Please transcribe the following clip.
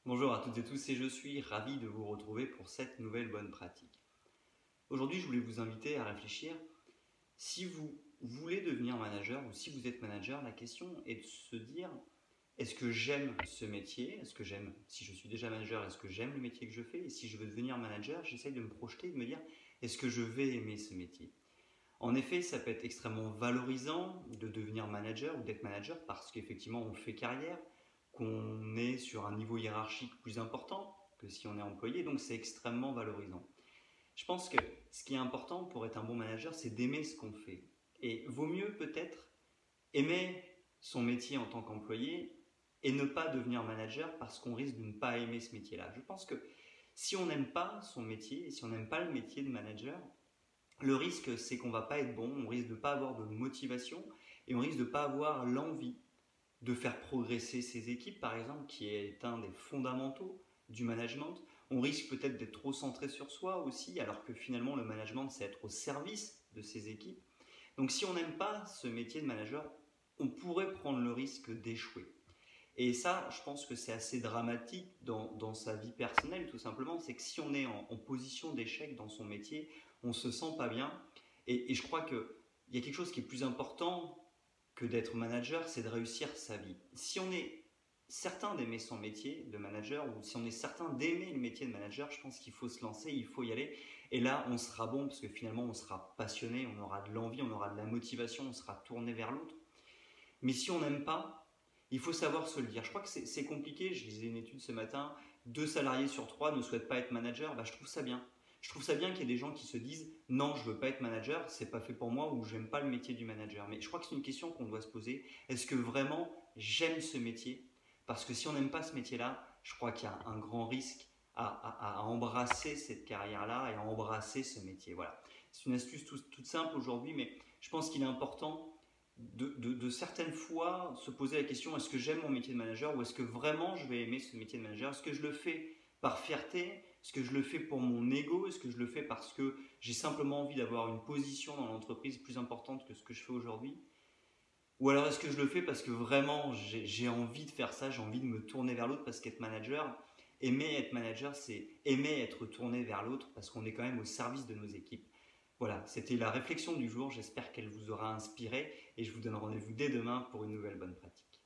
Bonjour à toutes et tous et je suis ravi de vous retrouver pour cette nouvelle bonne pratique. Aujourd'hui, je voulais vous inviter à réfléchir. Si vous voulez devenir manager ou si vous êtes manager, la question est de se dire est-ce que j'aime ce métier? Est-ce que j'aime, si je suis déjà manager, est-ce que j'aime le métier que je fais? Et si je veux devenir manager, j'essaye de me projeter et de me dire est-ce que je vais aimer ce métier? En effet, ça peut être extrêmement valorisant de devenir manager ou d'être manager parce qu'effectivement on fait carrière, qu'on est sur un niveau hiérarchique plus important que si on est employé, donc c'est extrêmement valorisant. Je pense que ce qui est important pour être un bon manager, c'est d'aimer ce qu'on fait. Et vaut mieux peut-être aimer son métier en tant qu'employé et ne pas devenir manager parce qu'on risque de ne pas aimer ce métier-là. Je pense que si on n'aime pas son métier et si on n'aime pas le métier de manager, le risque, c'est qu'on ne va pas être bon, on risque de ne pas avoir de motivation et on risque de ne pas avoir l'envie de faire progresser ses équipes, par exemple, qui est un des fondamentaux du management. On risque peut-être d'être trop centré sur soi aussi, alors que finalement le management, c'est être au service de ses équipes. Donc si on n'aime pas ce métier de manager, on pourrait prendre le risque d'échouer. Et ça, je pense que c'est assez dramatique dans sa vie personnelle, tout simplement. C'est que si on est en position d'échec dans son métier, on ne se sent pas bien. Et je crois qu'il y a quelque chose qui est plus important que d'être manager, c'est de réussir sa vie. Si on est certain d'aimer son métier de manager, ou si on est certain d'aimer le métier de manager, je pense qu'il faut se lancer, il faut y aller. Et là, on sera bon, parce que finalement, on sera passionné, on aura de l'envie, on aura de la motivation, on sera tourné vers l'autre. Mais si on n'aime pas, il faut savoir se le dire. Je crois que c'est compliqué. Je lisais une étude ce matin. 2 salariés sur 3 ne souhaitent pas être manager. Bah, je trouve ça bien. Je trouve ça bien qu'il y ait des gens qui se disent non, je ne veux pas être manager, c'est pas fait pour moi ou j'aime pas le métier du manager. Mais je crois que c'est une question qu'on doit se poser. Est-ce que vraiment j'aime ce métier? Parce que si on n'aime pas ce métier-là, je crois qu'il y a un grand risque à embrasser cette carrière-là et à embrasser ce métier. Voilà. C'est une astuce toute simple aujourd'hui, mais je pense qu'il est important de certaines fois se poser la question est-ce que j'aime mon métier de manager ou est-ce que vraiment je vais aimer ce métier de manager? Est-ce que je le fais par fierté? Est-ce que je le fais pour mon ego? Est-ce que je le fais parce que j'ai simplement envie d'avoir une position dans l'entreprise plus importante que ce que je fais aujourd'hui? Ou alors est-ce que je le fais parce que vraiment j'ai envie de faire ça, j'ai envie de me tourner vers l'autre parce qu'être manager, aimer être manager, c'est aimer être tourné vers l'autre parce qu'on est quand même au service de nos équipes. Voilà, c'était la réflexion du jour, j'espère qu'elle vous aura inspiré et je vous donne rendez-vous dès demain pour une nouvelle bonne pratique.